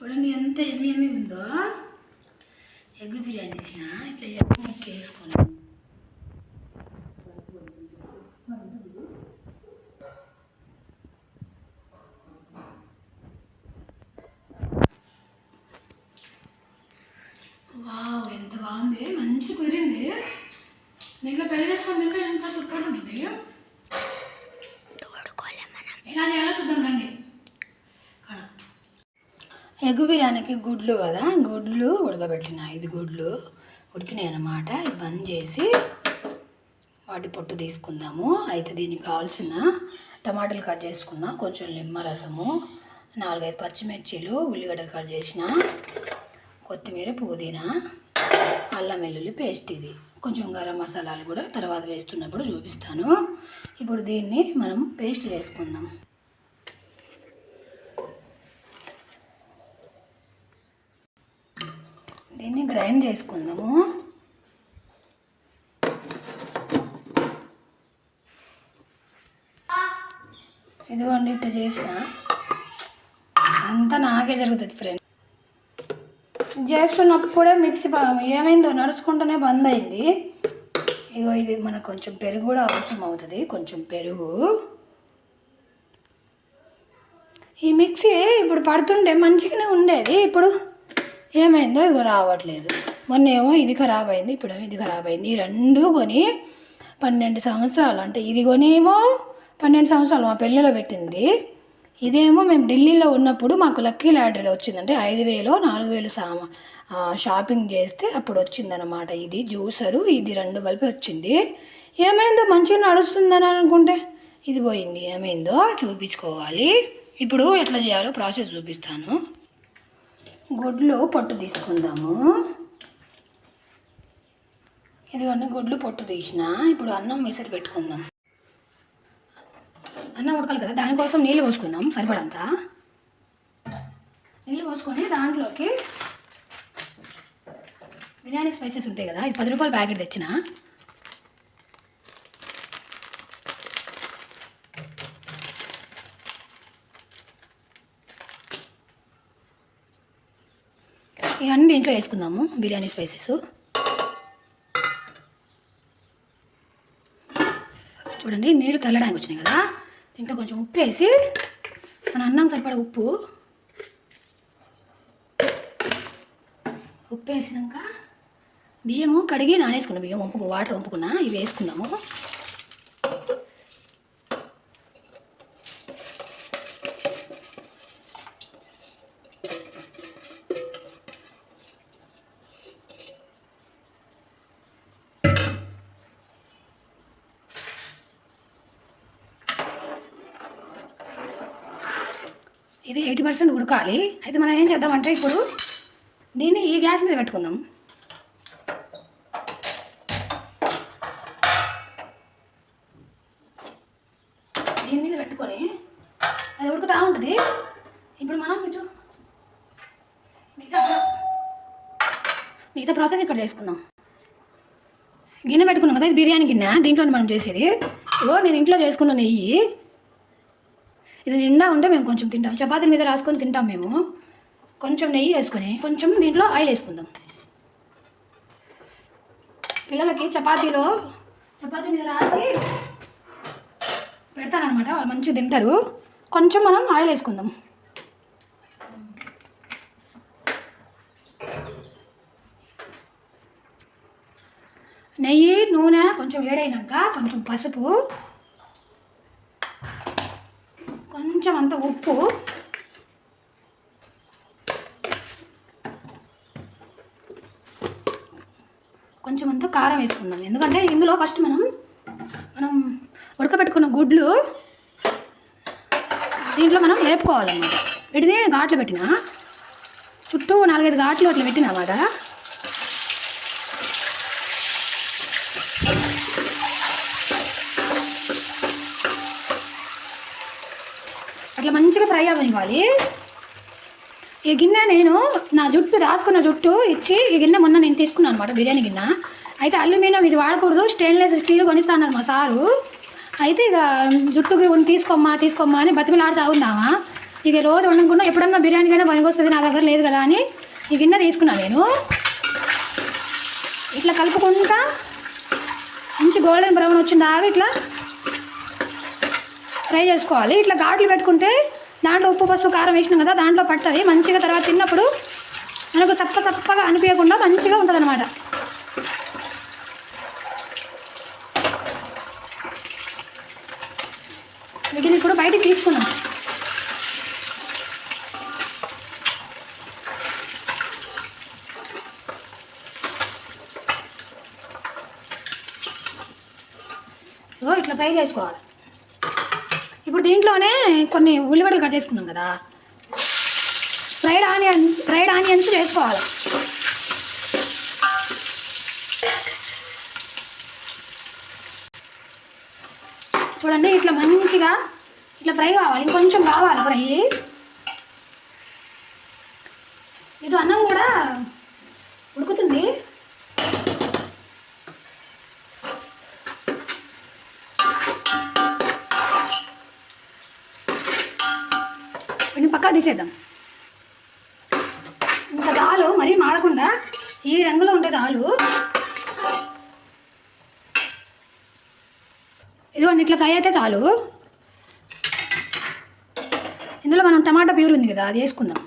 చూడండి ఎంత ఎమ్మి ఉందో. ఎగ్ బిర్యానీ చేసిన ఇట్లా ఎగ్ ముక్క వేసుకొని వావ్ ఎంత బాగుంది, మంచి కుదిరింది. దీంట్లో పెరుగు వేసుకొని తింటే ఇంకా సూపర్ ఉంటుంది. ఎలా చేయాలో చూద్దాం రండి. ఎగ్ బిర్యానీకి గుడ్లు కదా, గుడ్లు ఉడకబెట్టిన 5 గుడ్లు ఉడికినాయి అన్నమాట. ఇది బంద్ చేసి వాటి పొట్టు తీసుకుందాము. అయితే దీనికి కావాల్సిన టమాటాలు కట్ చేసుకున్నా, కొంచెం నిమ్మరసము, 4-5 పచ్చిమిర్చీలు, ఉల్లిగడ్డలు కట్ చేసిన, కొత్తిమీర, పుదీనా, అల్లం వెల్లుల్లి పేస్ట్. ఇది కొంచెం గరం మసాలాలు కూడా తర్వాత వేస్తున్నప్పుడు చూపిస్తాను. ఇప్పుడు దీన్ని మనం పేస్ట్ వేసుకుందాం. దీన్ని గ్రైండ్ చేసుకుందాము. ఇదిగోండి ఇట్లా చేసిన అంతా నాకే జరుగుతుంది ఫ్రెండ్. చేస్తున్నప్పుడే మిక్సీ ఏమైందో నడుచుకుంటూనే బంద్ అయింది. ఇగో ఇది మనకు కొంచెం పెరుగు కూడా అవసరం అవుతుంది. కొంచెం పెరుగు. ఈ మిక్సీ ఇప్పుడు పడుతుంటే మంచిగానే ఉండేది, ఇప్పుడు ఏమైందో ఇగో రావట్లేదు. మొన్న ఏమో ఇది ఖరాబ్ అయింది, ఇప్పుడేమో ఇది ఖరాబ్ అయింది. ఈ రెండు కొని 12 సంవత్సరాలు, అంటే ఇది కొనేమో 12 సంవత్సరాలు మా పెళ్ళిలో పెట్టింది. ఇదేమో మేము ఢిల్లీలో ఉన్నప్పుడు మాకు లక్కీ లాటరీలో వచ్చిందంటే 5,000-4,000 షాపింగ్ చేస్తే అప్పుడు వచ్చిందనమాట. ఇది జ్యూసరు, ఇది 2 కలిపి వచ్చింది. ఏమైందో మంచిగా నడుస్తుందని అనుకుంటే ఇది పోయింది. ఏమైందో చూపించుకోవాలి. ఇప్పుడు ఎట్లా చేయాలో ప్రాసెస్ చూపిస్తాను. గుడ్లు పొట్టు తీసుకుందాము. ఇదిగోండి గుడ్లు పొట్టు తీసిన. ఇప్పుడు అన్నం విసిరి పెట్టుకుందాం. అన్నం ఉడకాలి కదా, దానికోసం నీళ్ళు పోసుకుందాం. సరిపడంత నీళ్ళు పోసుకొని దాంట్లోకి బిర్యానీ స్పైసెస్ ఉంటాయి కదా, ఇది 10 రూపాయల ప్యాకెట్ తెచ్చిన. ఇవన్నీ దీంట్లో వేసుకుందాము. బిర్యానీ స్పైసెస్ చూడండి, నీళ్ళు చల్లడానికి వచ్చినాయి కదా. దీంట్లో కొంచెం ఉప్పు వేసి, మన అన్నం సరిపడ ఉప్పు వేసినాక బియ్యము కడిగి నానేసుకున్న బియ్యం వాటర్ వంపుకున్నా, ఇవి వేసుకుందాము. ఇది 80% ఉడకాలి. అయితే మనం ఏం చేద్దామంటే ఇప్పుడు దీన్ని ఈ గ్యాస్ మీద పెట్టుకుందాం. దీని మీద పెట్టుకొని అది ఉడుకుతూ ఉంటుంది. ఇప్పుడు మనం ఇటు మిగతా ప్రాసెస్ ఇక్కడ చేసుకుందాం. గిన్నె పెట్టుకున్నాం కదా, ఇది బిర్యానీ గిన్నె, దీంట్లోనే మనం చేసేది. ఇగో నేను ఇంట్లో చేసుకున్న నెయ్యి. ఇది నిండా ఉంటే మేము కొంచెం తింటాం, చపాతీ మీద రాసుకొని తింటాం మేము. కొంచెం నెయ్యి వేసుకొని కొంచెం దీంట్లో ఆయిల్ వేసుకుందాం. పిల్లలకి చపాతీ మీద రాసి పెడతానమాట, వాళ్ళు మంచిగా తింటారు. కొంచెం మనం ఆయిల్ వేసుకుందాం. నెయ్యి, నూనె కొంచెం వేడైనాక కొంచెం పసుపు, కొంచెం అంత ఉప్పు, కొంచెం అంత కారం వేసుకుందాం. ఎందుకంటే ఇందులో ఫస్ట్ మనం ఉడకబెట్టుకున్న గుడ్లు దీంట్లో మనం వేపుకోవాలన్నమాట. వీటిని ఘాట్లు పెట్టిన, చుట్టూ 4-5 ఘాట్లు అట్లా పెట్టిన అన్నమాట. అట్లా మంచిగా ఫ్రై అవ్వాలి. ఈ గిన్నె నేను నా జుట్టు దాచుకున్న జుట్టు ఇచ్చి, ఈ గిన్నె మొన్న నేను తీసుకున్నాను అనమాట, బిర్యానీ గిన్నె. అయితే అల్యూమినియం ఇది వాడకూడదు, స్టెయిన్లెస్ స్టీల్ కొనిస్తాను మా సారు. అయితే ఇక జుట్టుకి తీసుకోమ్మా అని బతిమిలాడుతూ ఉందామా. ఇక రోజు వండుకున్నా ఎప్పుడన్నా బిర్యానీకైనా పనికొస్తుంది, నా దగ్గర లేదు కదా అని ఈ గిన్నె తీసుకున్నాను నేను. ఇట్లా కలుపుకుంటా మంచి గోల్డెన్ బ్రౌన్ వచ్చిన దాకా ఇట్లా ఫ్రై చేసుకోవాలి. ఇట్లా ఘాట్లు పెట్టుకుంటే దాంట్లో ఉప్పు పసుపు కారం వేసినాం కదా, దాంట్లో పడుతుంది మంచిగా. తర్వాత తిన్నప్పుడు మనకు సప్పగా అనిపించకుండా మంచిగా ఉంటుంది అన్నమాట. వీటిని ఇప్పుడు బయటికి తీసుకుందాం. ఇట్లా ఫ్రై చేసుకోవాలి. ఇప్పుడు దీంట్లోనే కొన్ని ఉల్లిగడ్డలు కట్ చేసుకున్నాం కదా, ఫ్రైడ్ ఆనియన్స్ వేసుకోవాలి. చూడండి ఇట్లా మంచిగా ఇట్లా ఫ్రై కావాలి, ఇంకొంచెం కావాలి ఫ్రై. ఇటు అన్నం కూడా ఉడుకుతుంది. పక్కా తీసేద్దాం. ఇంకా చాలు, మరీ మాడకుండా ఈ రంగులో ఉంటే చాలు. ఇదిగోండి ఇట్లా ఫ్రై అయితే చాలు. ఇందులో మనం టమాటా ప్యూర్ ఉంది కదా, అది వేసుకుందాం.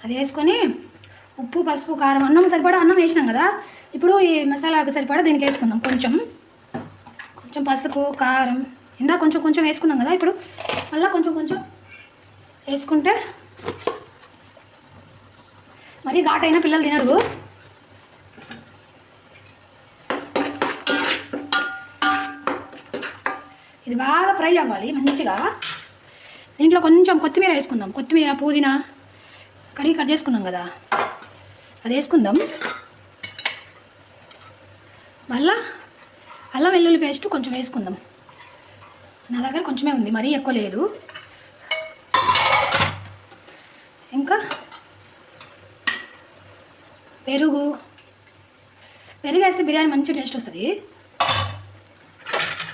అది వేసుకొని ఉప్పు పసుపు కారం అన్నం సరిపడా అన్నం వేసినాం కదా, ఇప్పుడు ఈ మసాలాకు సరిపడా దీనికి వేసుకుందాం. కొంచెం పసుపు కారం ఇందా కొంచెం వేసుకున్నాం కదా, ఇప్పుడు మళ్ళీ కొంచెం వేసుకుంటే మరీ ఘాటైనా పిల్లలు తినరు. ఇది బాగా ఫ్రై అవ్వాలి మంచిగా. దీంట్లో కొంచెం కొత్తిమీర వేసుకుందాం. కొత్తిమీర పుదీనా కడిగి కట్ చేసుకున్నాం కదా, అది వేసుకుందాం. మళ్ళా అల్లం వెల్లుల్లి పేస్ట్ కొంచెం వేసుకుందాం. నా దగ్గర కొంచెమే ఉంది, మరీ ఎక్కువ లేదు. ఇంకా పెరుగు వేస్తే బిర్యానీ మంచి టేస్ట్ వస్తుంది.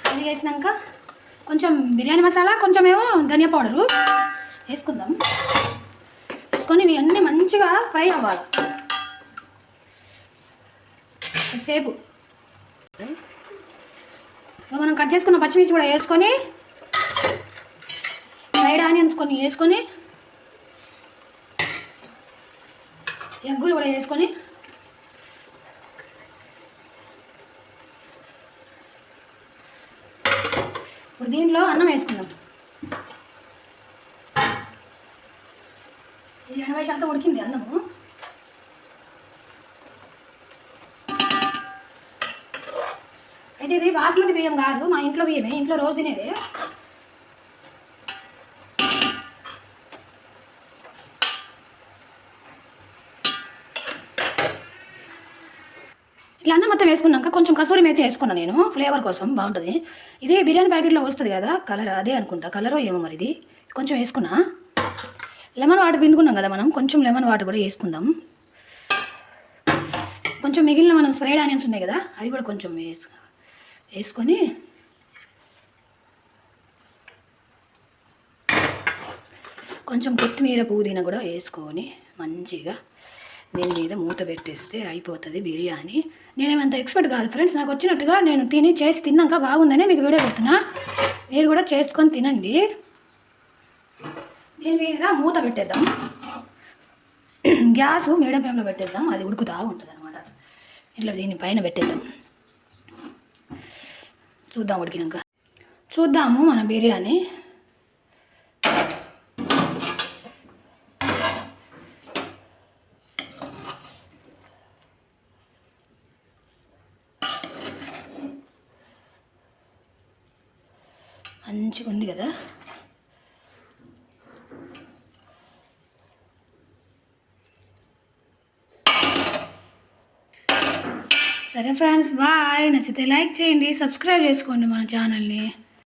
పెరుగు వేసినాక కొంచెం బిర్యానీ మసాలా, కొంచెమేమో ధనియా పౌడరు వేసుకుందాం. వేసుకొని ఇవి అన్నీ మంచిగా ఫ్రై అవ్వాలి సేపు. మనం కట్ చేసుకున్న పచ్చిమిర్చి కూడా వేసుకొని, ఫ్రైడ్ ఆనియన్స్ కొన్ని వేసుకొని, ఎగ్గులు కూడా వేసుకొని ఇప్పుడు దీంట్లో అన్నం వేసుకుందాం. ఇది 80% ఉడికింది అన్నము. అయితే ఇది బాస్మతి బియ్యం కాదు, మా ఇంట్లో బియ్యమే, ఇంట్లో రోజు తినేదే. ఇట్లా అన్నం మొత్తం వేసుకున్నాక కొంచెం కసూరి మేతి వేసుకున్నాను నేను, ఫ్లేవర్ కోసం బాగుంటుంది. ఇది బిర్యానీ ప్యాకెట్లో వస్తుంది కదా కలర్, అదే అనుకుంటా కలరో ఏమో మరి. ఇది కొంచెం వేసుకున్నా. లెమన్ వాటర్ పిండుకున్నాం కదా మనం, కొంచెం లెమన్ వాటర్ కూడా వేసుకుందాం. కొంచెం మిగిలిన మనం ఫ్రైడ్ ఆనియన్స్ ఉన్నాయి కదా, అవి కూడా కొంచెం వేసుకొని కొంచెం కొత్తిమీర పుదీనా కూడా వేసుకొని మంచిగా దీని మీద మూత పెట్టేస్తే అయిపోతుంది బిర్యానీ. నేనేమంత ఎక్స్పర్ట్ కాదు ఫ్రెండ్స్, నాకు వచ్చినట్టుగా నేను చేసి తిన్నాక బాగుందనే మీకు వీడియో పెడుతున్నా. మీరు కూడా చేసుకొని తినండి. దీని మీద మూత పెట్టేద్దాం. గ్యాసు మీడియం ఫ్లేమ్లో పెట్టేద్దాం, అది ఉడుకుతూ ఉంటుంది అనమాట. ఇట్లా దీని పైన పెట్టేద్దాం. చూద్దాం ఉడికినాక చూద్దాము మన బిర్యానీ. మంచిగా ఉంది కదా. సరే ఫ్రెండ్స్, బాయ్. నచ్చితే లైక్ చేయండి, సబ్స్క్రైబ్ చేసుకోండి మన ఛానల్ని.